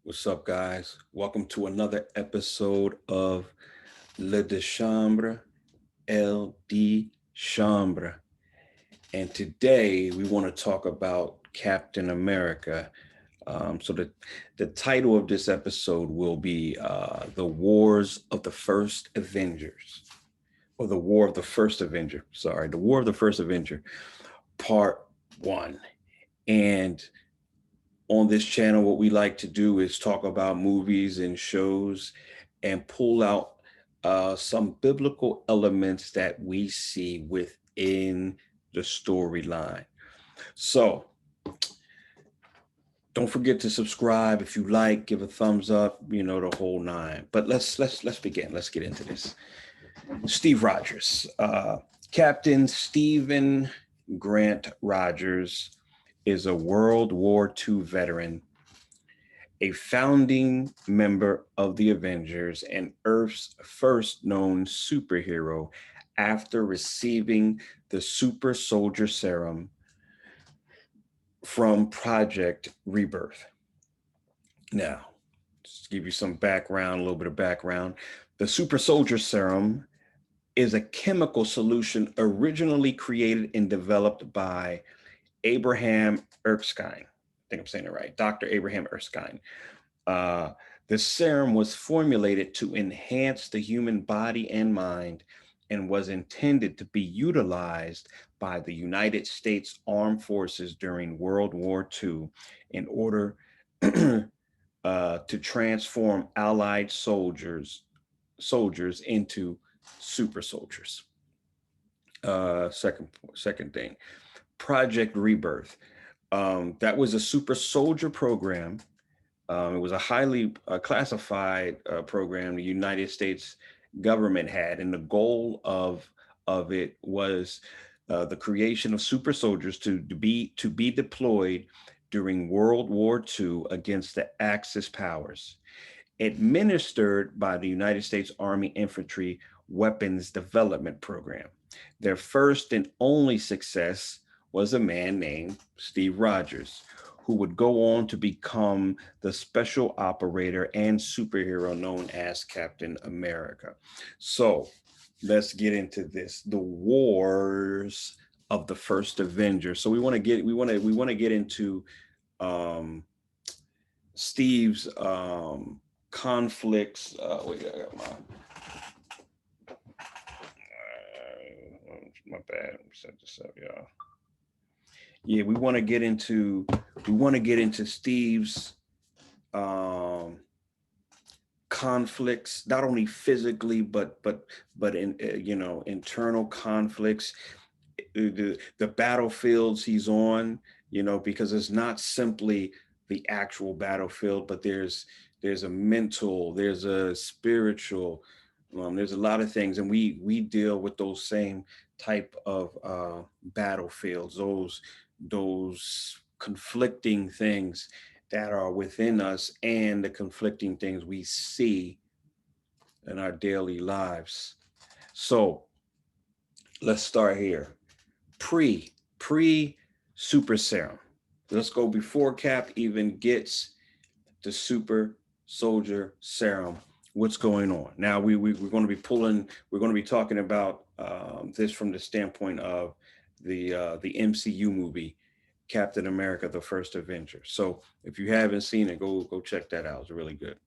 What's up, guys? Welcome to another episode of Le de Chambre, L de Chambre. And today we want to talk about Captain America. So the title of this episode will be The Wars of the First Avengers, or The War of the First Avenger. Sorry, The War of the First Avenger, Part 1. And on this channel, what we like to do is talk about movies and shows and pull out some biblical elements that we see within the storyline. So don't forget to subscribe if you like, give a thumbs up, the whole nine. But let's begin. Let's get into this. Steve Rogers, Captain Stephen Grant Rogers, is a World War II veteran, a founding member of the Avengers, and Earth's first known superhero after receiving the super soldier serum from Project Rebirth. Now, just to give you some background, a little bit of background. The super soldier serum is a chemical solution originally created and developed by Abraham Erskine. I think I'm saying it right. Dr. Abraham Erskine. Uh, the serum was formulated to enhance the human body and mind and was intended to be utilized by the United States Armed Forces during World War II in order to transform Allied soldiers into super soldiers. Second thing, Project Rebirth. That was a super soldier program. It was a highly classified program the United States government had, and the goal of it was the creation of super soldiers to be deployed during World War II against the Axis powers. Administered by the United States Army Infantry Weapons Development Program. Their first and only success was a man named Steve Rogers, who would go on to become the special operator and superhero known as Captain America. So let's get into this. The wars of the first Avenger. So we want to get into um Steve's conflicts. Wait, I got my bad. Set this up, y'all. Yeah, we want to get into Steve's um conflicts, not only physically but in internal conflicts, the battlefields he's on, because it's not simply the actual battlefield, but there's a mental, there's a spiritual, there's a lot of things, and we deal with those same type of battlefields, those conflicting things that are within us and the conflicting things we see in our daily lives. So let's start here. Pre super serum. Let's go before Cap even gets the super soldier serum. What's going on now? We're going to be we're going to be talking about this from the standpoint of the MCU movie Captain America: The First Avenger. So if you haven't seen it, go check that out. It's really good.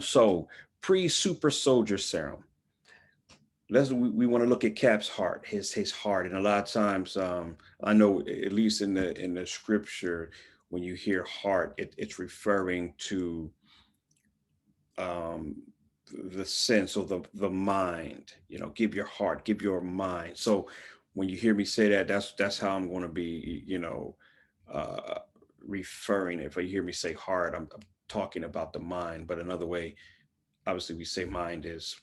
So pre super soldier serum. We want to look at Cap's heart, his heart, and a lot of times, I know at least in the scripture, when you hear heart, it's referring to um, the sense or the mind. Give your heart, give your mind. So when you hear me say that, that's how I'm going to be, uh, referring. If you hear me say heart, I'm talking about the mind. But another way, obviously, we say mind is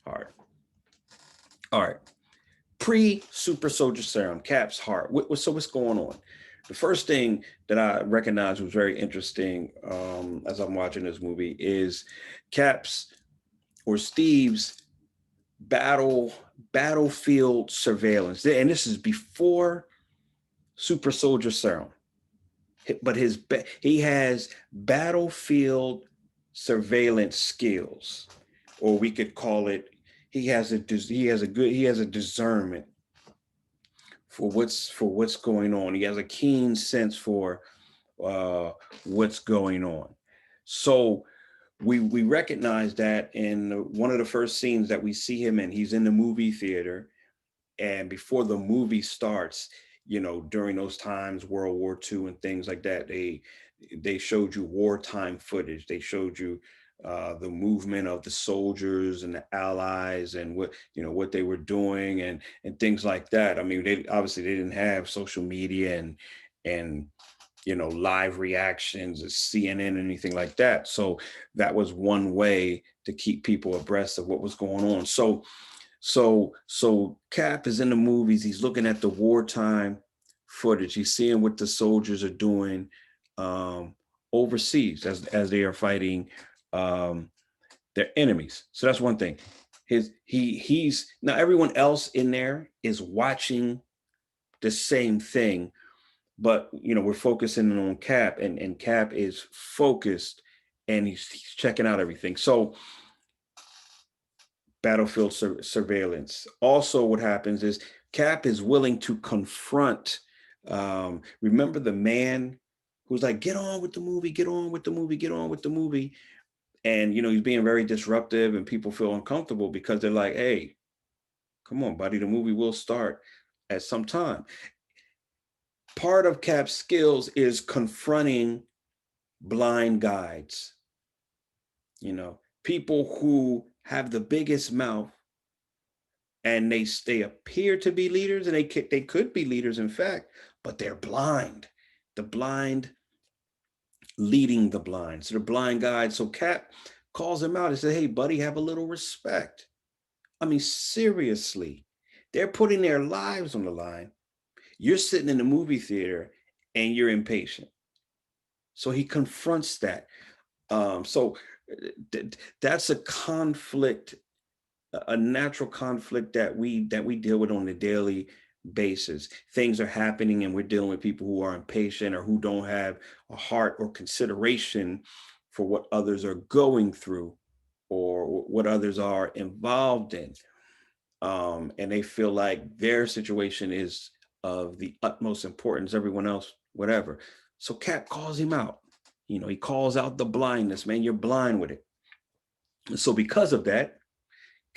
heart. All right. Pre super soldier serum, Cap's heart. So what's going on? The first thing that I recognized was very interesting, as I'm watching this movie, is Cap's or Steve's battlefield surveillance, and this is before super soldier serum. but he has battlefield surveillance skills, or we could call it, he has a discernment for what's going on. He has a keen sense for uh, what's going on. So we recognize that in one of the first scenes that we see him in. He's in the movie theater, and before the movie starts, during those times, World War II and things like that, they showed you wartime footage. They showed you the movement of the soldiers and the allies, and what they were doing, and things like that. I mean, they obviously they didn't have social media and live reactions of CNN, anything like that. So that was one way to keep people abreast of what was going on. So Cap is in the movies. He's looking at the wartime footage. He's seeing what the soldiers are doing overseas as they are fighting um, their enemies. So that's one thing. He's now, everyone else in there is watching the same thing, but we're focusing on Cap, and Cap is focused, and he's checking out everything. So battlefield surveillance. Also, what happens is Cap is willing to confront. Remember the man who's like, "Get on with the movie, get on with the movie, get on with the movie," and he's being very disruptive, and people feel uncomfortable because they're like, "Hey, come on, buddy, the movie will start at some time." Part of Cap's skills is confronting blind guides. People who have the biggest mouth, and they appear to be leaders, and they could be leaders, in fact, but they're blind. The blind leading the blind. So the blind guide. So Cap calls him out and says, "Hey, buddy, have a little respect." I mean, seriously, they're putting their lives on the line. You're sitting in the movie theater and you're impatient. So he confronts that. So that's a conflict, a natural conflict that we deal with on a daily basis. Things are happening, and we're dealing with people who are impatient, or who don't have a heart or consideration for what others are going through, or what others are involved in, and they feel like their situation is of the utmost importance, everyone else whatever. So Cap calls him out. He calls out the blindness. Man, you're blind with it. So because of that,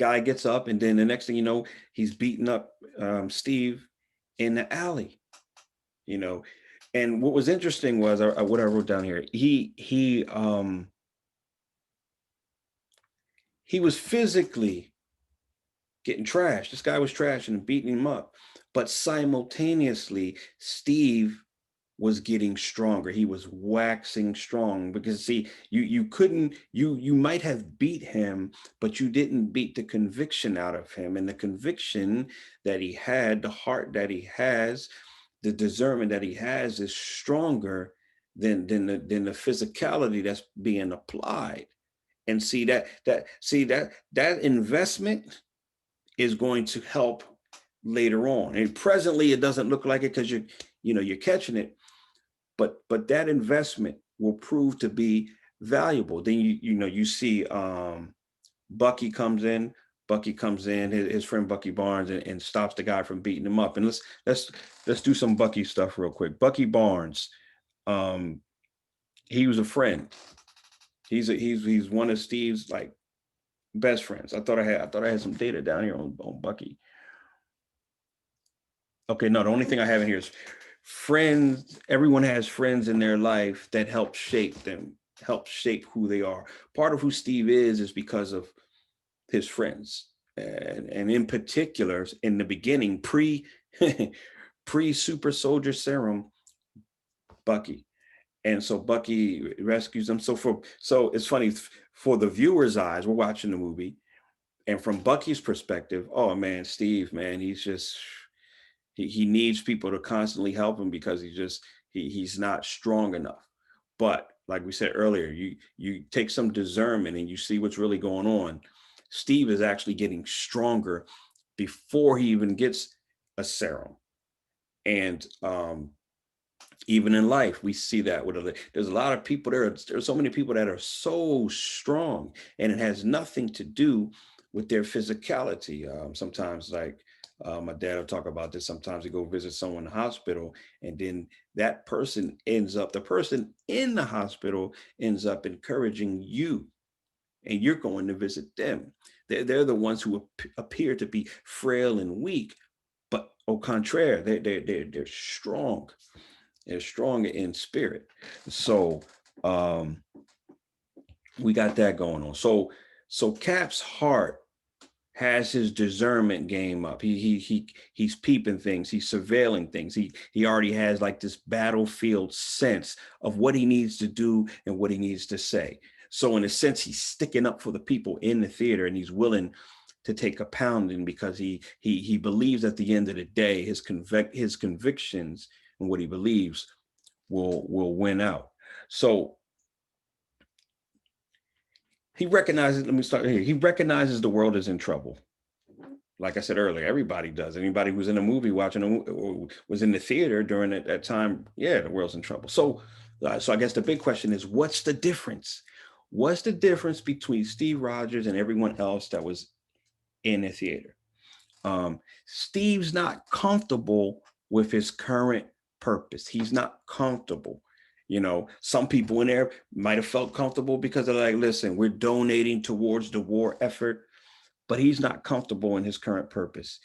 guy gets up, and then the next thing you know, he's beating up Steve in the alley. You know, and what was interesting was, what I wrote down here. He was physically getting trashed. This guy was trashing and beating him up, but simultaneously, Steve was getting stronger. He was waxing strong, because see, you couldn't, you might have beat him, but you didn't beat the conviction out of him. And the conviction that he had, the heart that he has, the discernment that he has, is stronger than the physicality that's being applied. And see that investment is going to help later on. And presently it doesn't look like it, because you're catching it, but that investment will prove to be valuable. Then you see Bucky comes in. His friend Bucky Barnes, and stops the guy from beating him up. And let's do some Bucky stuff real quick. Bucky Barnes, um, he was a friend. He's one of Steve's, like, best friends. I thought I had some data down here on Bucky. Okay, no, the only thing I have in here is friends. Everyone has friends in their life that help shape them, help shape who they are. Part of who Steve is because of his friends. And in particular, in the beginning, pre super soldier serum, Bucky. And so Bucky rescues them. So it's funny, for the viewer's eyes, we're watching the movie, and from Bucky's perspective, oh man, Steve, man, he needs people to constantly help him, because he's not strong enough. But like we said earlier, you take some discernment and you see what's really going on. Steve is actually getting stronger before he even gets a serum. And Even in life, we see that with there's a lot of people there's so many people that are so strong, and it has nothing to do with their physicality. Sometimes, like my dad will talk about this. Sometimes you go visit someone in the hospital, and then the person in the hospital ends up encouraging you, and you're going to visit them. They're the ones who appear to be frail and weak, but au contraire, they're strong. They're strong in spirit. So we got that going on. So Cap's heart has his discernment game up. He's peeping things, he's surveilling things. He already has like this battlefield sense of what he needs to do and what he needs to say. So in a sense, he's sticking up for the people in the theater, and he's willing to take a pounding because he believes at the end of the day his convictions and what he believes will win out. So he recognizes, let me start here. He recognizes the world is in trouble. Like I said earlier, everybody does. Anybody who's in a movie watching or was in the theater during that time, yeah, the world's in trouble. So I guess the big question is, what's the difference? What's the difference between Steve Rogers and everyone else that was in the theater? Steve's not comfortable with his current purpose. He's not comfortable. Some people in there might have felt comfortable because they're like, listen, we're donating towards the war effort, but he's not comfortable in his current purpose.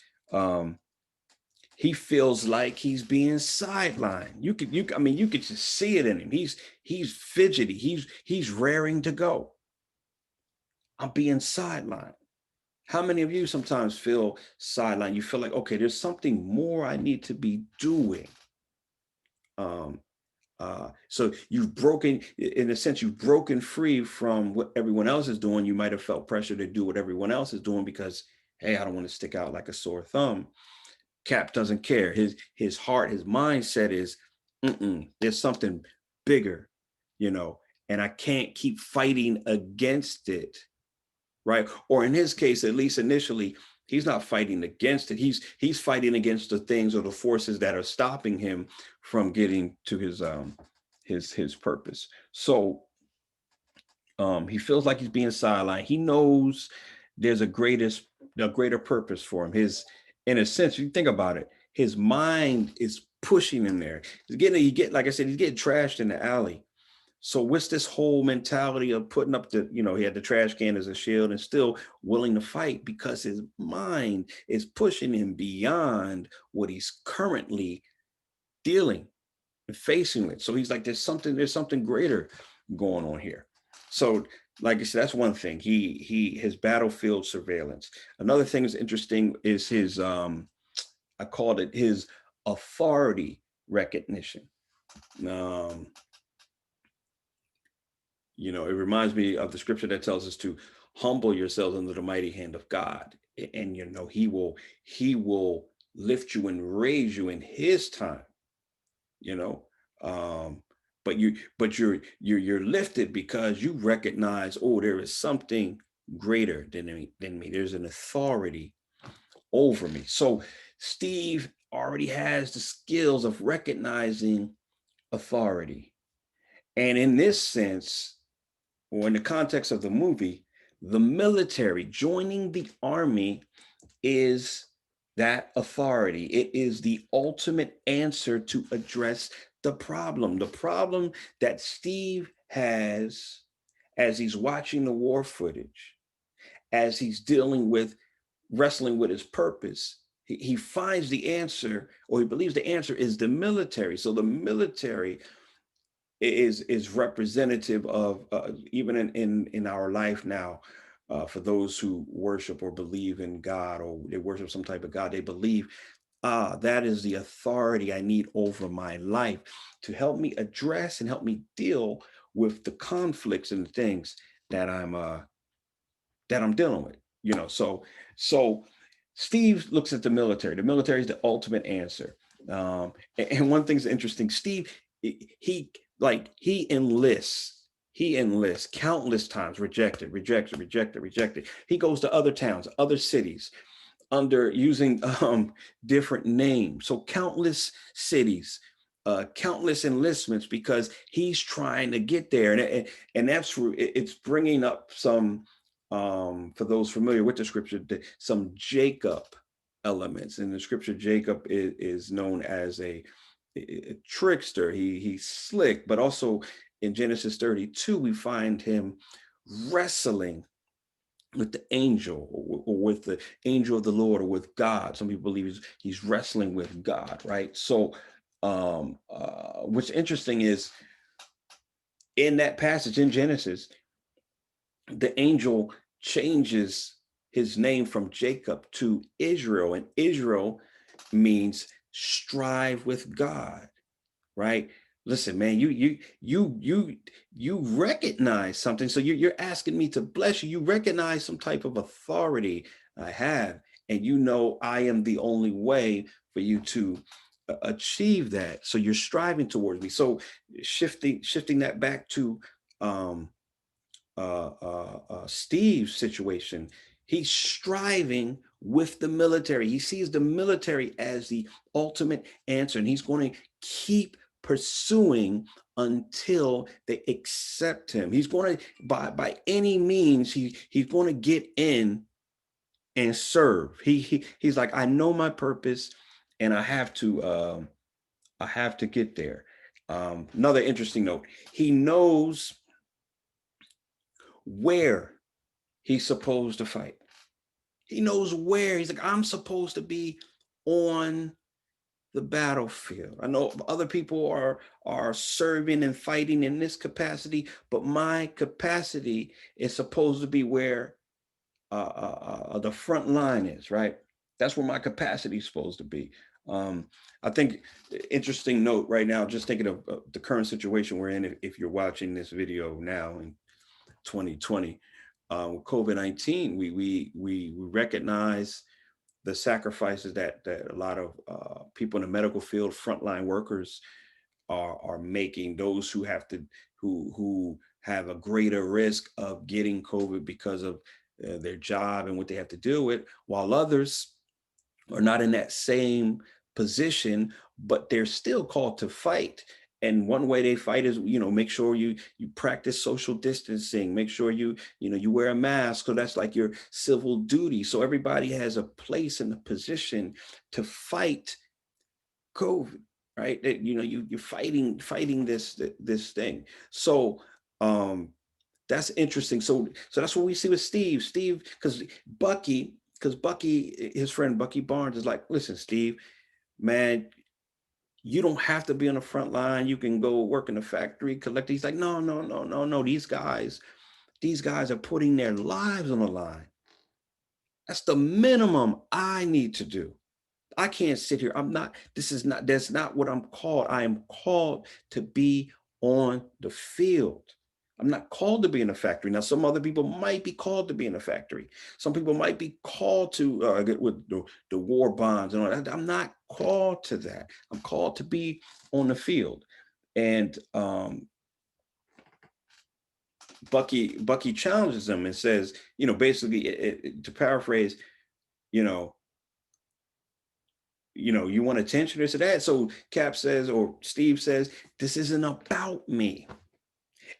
He feels like he's being sidelined. You could just see it in him. He's fidgety. He's raring to go. I'm being sidelined. How many of you sometimes feel sidelined? You feel like, okay, there's something more I need to be doing. So in a sense, you've broken free from what everyone else is doing. You might have felt pressure to do what everyone else is doing because, hey, I don't want to stick out like a sore thumb. Cap doesn't care. His heart, his mindset is, there's something bigger, and I can't keep fighting against it. Right. Or in his case, at least initially, he's not fighting against it. He's fighting against the things or the forces that are stopping him from getting to his purpose. So he feels like he's being sidelined. He knows there's a greater purpose for him. In a sense, you think about it, his mind is pushing him there. Like I said, he's getting trashed in the alley. So what's this whole mentality of putting up he had the trash can as a shield and still willing to fight because his mind is pushing him beyond what he's currently dealing and facing with. So he's like, there's something greater going on here. So like I said, that's one thing. His battlefield surveillance. Another thing that's interesting is his I called it his authority recognition. Um, it reminds me of the scripture that tells us to humble yourselves under the mighty hand of God. And he will lift you and raise you in his time, you know. Um, but you're lifted because you recognize, oh, there is something greater than me. There's an authority over me. So Steve already has the skills of recognizing authority. And in this sense, or in the context of the movie, the military joining the army is that authority. It is the ultimate answer to address the problem that Steve has as he's watching the war footage, as he's wrestling with his purpose. He finds the answer, or he believes the answer is the military. So the military is representative of even in our life now, for those who worship or believe in God, or they worship some type of God. They believe, that is the authority I need over my life to help me address and help me deal with the conflicts and the things that I'm dealing with. So Steve looks at the military. The military is the ultimate answer. And one thing's interesting. Steve, he enlists countless times, rejected. He goes to other towns, other cities, under using different names. So countless cities, countless enlistments because he's trying to get there. And that's it's bringing up some, for those familiar with the scripture, some Jacob elements. In the scripture, Jacob is known as a trickster. He's slick, but also in Genesis 32, we find him wrestling with the angel, or with the angel of the Lord, or with God. Some people believe he's wrestling with God, right? So what's interesting is, in that passage in Genesis, the angel changes his name from Jacob to Israel, and Israel means strive with God, right? Listen, man, you recognize something. So you're asking me to bless you. You recognize some type of authority I have, and you know I am the only way for you to achieve that. So you're striving towards me. So shifting that back to um, Steve's situation, he's striving with the military. He sees the military as the ultimate answer, and he's going to keep pursuing until they accept him. He's going to, by any means, he's going to get in and serve. He's like, I know my purpose, and I have to get there. Another interesting note: he knows where he's supposed to fight. He knows where. He's like, I'm supposed to be on the battlefield. I know other people are serving and fighting in this capacity, but my capacity is supposed to be where the front line is, right? That's where my capacity is supposed to be. I think interesting note right now, just thinking of the current situation we're in, if you're watching this video now in 2020, with COVID-19, we recognize the sacrifices that a lot of people in the medical field, frontline workers, are making. Those who have to, who have a greater risk of getting COVID because of their job and what they have to deal with, while others are not in that same position, but they're still called to fight. And one way they fight is, make sure you practice social distancing, make sure you wear a mask. So that's like your civil duty. So everybody has a place and a position to fight COVID, right? That, you're fighting this thing. So that's interesting. So that's what we see with Steve, because Bucky, his friend Bucky Barnes, is like, listen, Steve, man, you don't have to be on the front line. You can go work in the factory, collect. He's like, no, no, no, no, no. These guys are putting their lives on the line. That's the minimum I need to do. I can't sit here. That's not what I'm called. I am called to be on the field. I'm not called to be in a factory. Now, some other people might be called to be in a factory. Some people might be called to get with the war bonds and all that. I'm not called to that. I'm called to be on the field. And Bucky challenges them and says, basically, to paraphrase, you know, you want attention, this or that. So Cap says, or Steve says, this isn't about me.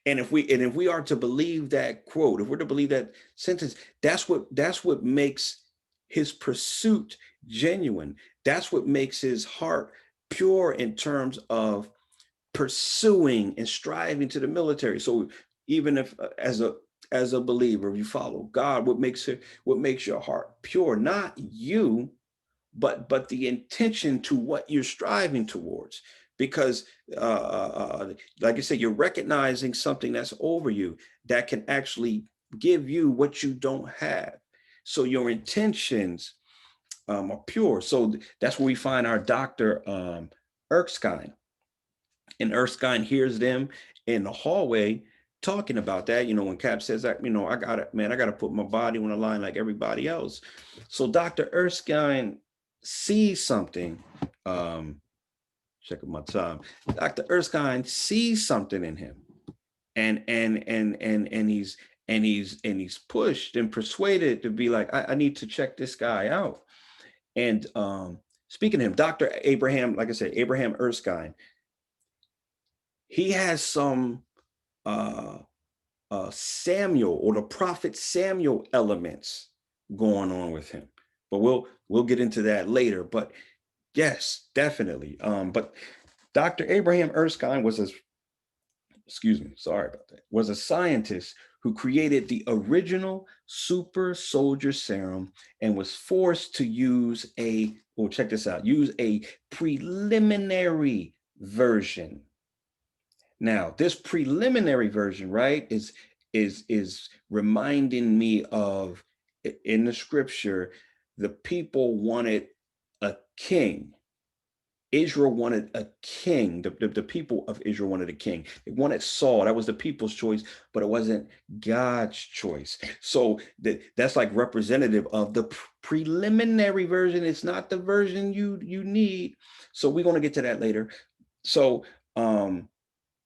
And if we are to believe that quote, if we're to believe that sentence, that's what makes his pursuit genuine. That's what makes his heart pure in terms of pursuing and striving to the military. So even if as a believer, you follow God, what makes your heart pure, not you, but the intention to what you're striving towards. Because like I said, you're recognizing something that's over you that can actually give you what you don't have. So your intentions are pure. So that's where we find our Dr. Erskine. And Erskine hears them in the hallway talking about that. When Cap says that, I gotta put my body on the line like everybody else. So Dr. Erskine sees something. Checking my time. Dr. Erskine sees something in him, and he's pushed and persuaded to be like, I need to check this guy out. And speaking of him, Dr. Abraham, like I said, Abraham Erskine, he has some uh, Samuel or the prophet Samuel elements going on with him. But we'll get into that later. But yes, definitely. But Dr. Abraham Erskine was a, excuse me, sorry about that, was a scientist who created the original super soldier serum and was forced to use a, well, check this out, use a preliminary version. Now, this preliminary version, right, is reminding me of, in the scripture, the people wanted a king. Israel wanted a king. The people of Israel wanted a king. They wanted Saul. That was the people's choice, but it wasn't God's choice. So that's like representative of the preliminary version. It's not the version you need. So we're going to get to that later. So um,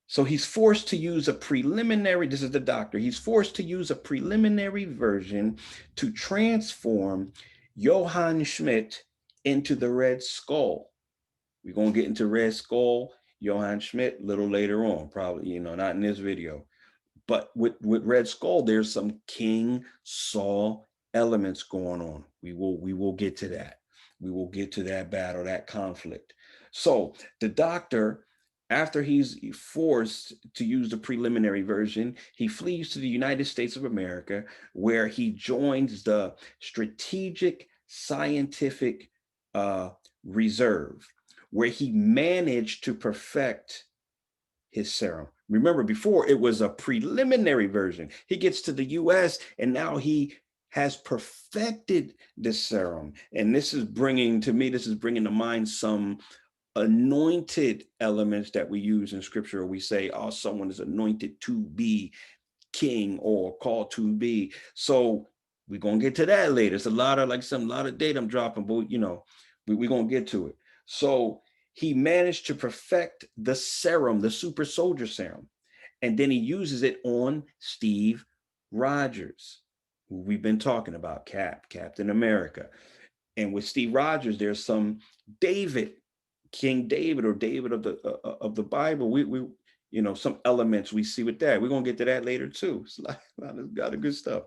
so he's forced to use a preliminary, this is the doctor, he's forced to use a preliminary version to transform Johann Schmidt into the Red Skull. We're going to get into Red Skull, Johann Schmidt, a little later on, probably, not in this video. But with Red Skull, there's some King Saul elements going on. We will get to that. We will get to that battle, that conflict. So the doctor, after he's forced to use the preliminary version, he flees to the United States of America, where he joins the Strategic Scientific Reserve, where he managed to perfect his serum. Remember, before it was a preliminary version. He gets to the US and now he has perfected this serum. And this is bringing to mind some anointed elements that we use in scripture. We say, oh, someone is anointed to be king or called to be. So we're going to get to that later. It's a lot of data I'm dropping, but we're going to get to it. So he managed to perfect the serum, the super soldier serum. And then he uses it on Steve Rogers, who we've been talking about, Captain America. And with Steve Rogers, there's some David, King David, or David of the Bible. We some elements we see with that. We're gonna get to that later too. It's a lot of good stuff.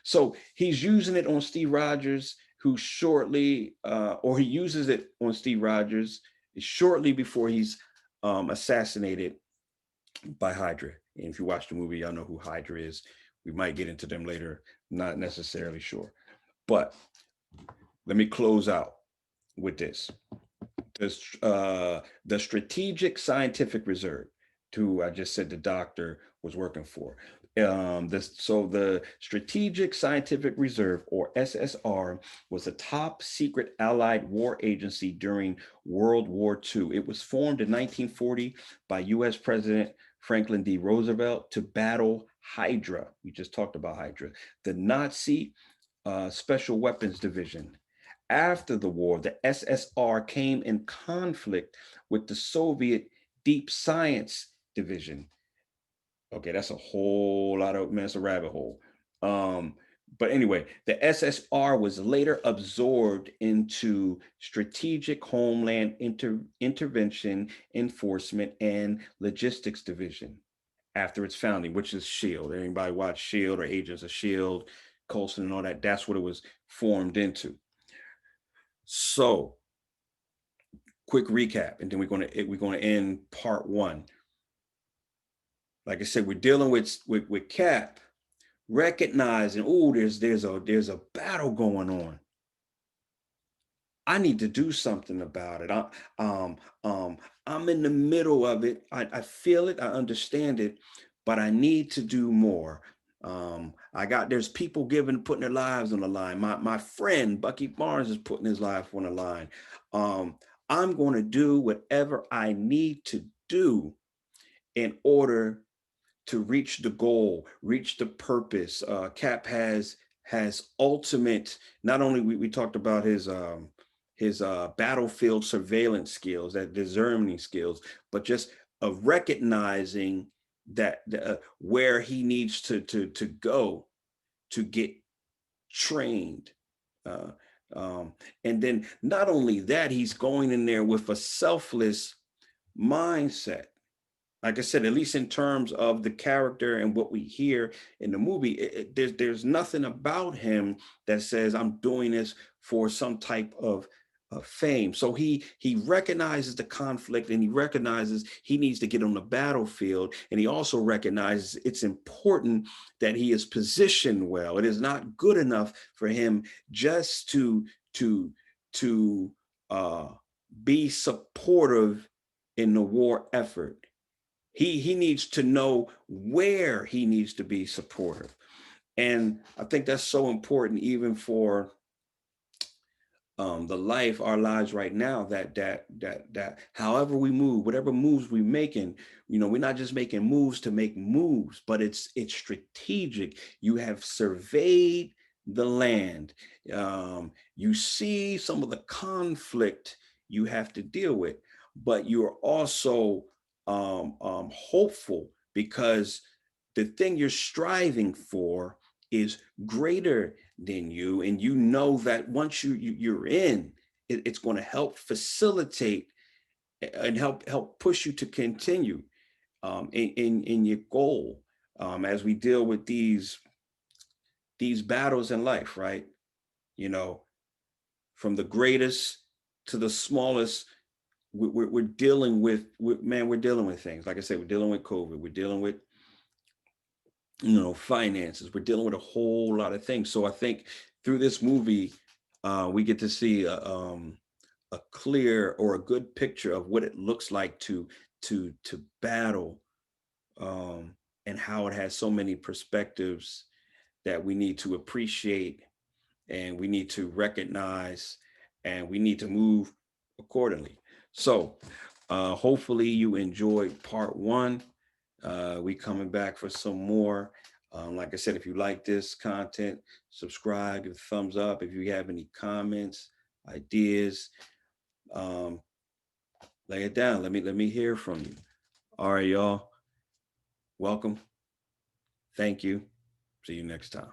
So he's using it on Steve Rogers, who shortly, or he uses it on Steve Rogers shortly before he's assassinated by Hydra. And if you watch the movie, y'all know who Hydra is. We might get into them later. Not necessarily sure, but let me close out with this. The Strategic Scientific Reserve, who I just said the doctor was working for. So the Strategic Scientific Reserve, or SSR, was a top secret Allied war agency during World War II. It was formed in 1940 by US President Franklin D. Roosevelt to battle Hydra. We just talked about Hydra, the Nazi Special Weapons Division. After the war, the SSR came in conflict with the Soviet Deep Science Division. Okay, that's a whole lot of, man, it's a rabbit hole. But anyway, the SSR was later absorbed into Strategic Homeland Intervention, Enforcement, and Logistics Division after its founding, which is SHIELD. Anybody watch SHIELD or Agents of SHIELD, Coulson and all that? That's what it was formed into. So, quick recap, and then we're going to end part one. Like I said, we're dealing with Cap, recognizing, oh, there's a battle going on. I need to do something about it. I'm in the middle of it. I feel it. I understand it, but I need to do more. There's people putting their lives on the line. My friend Bucky Barnes is putting his life on the line. I'm going to do whatever I need to do in order to reach the goal, reach the purpose. Cap has ultimate. Not only we talked about his battlefield surveillance skills, that discerning skills, but just of recognizing that where he needs to go to get trained. Uh, and then not only that, he's going in there with a selfless mindset. like I said, at least in terms of the character and what we hear in the movie, there's nothing about him that says I'm doing this for some type of fame. So he recognizes the conflict, and he recognizes he needs to get on the battlefield, and he also recognizes it's important that he is positioned well. It is not good enough for him just to to uh, be supportive in the war effort. He needs to know where he needs to be supportive. And I think that's so important even for the life, our lives right now, that however we move, whatever moves we making, we're not just making moves to make moves, but it's strategic. You have surveyed the land. You see some of the conflict you have to deal with, but you're also hopeful because the thing you're striving for is greater than you, and you know that once you're in, it's going to help facilitate and help push you to continue in your goal, as we deal with these battles in life, right? you know from the greatest to the smallest, we're dealing with man, we're dealing with things. Like I said, we're dealing with COVID, we're dealing with finances. We're dealing with a whole lot of things. So I think through this movie, we get to see a clear or a good picture of what it looks like to battle, and how it has so many perspectives that we need to appreciate, and we need to recognize, and we need to move accordingly. So hopefully you enjoyed part one. We coming back for some more. Like I said, if you like this content, subscribe, give a thumbs up. If you have any comments, ideas, um, lay it down. Let me hear from you. All right, y'all. Welcome. Thank you. See you next time.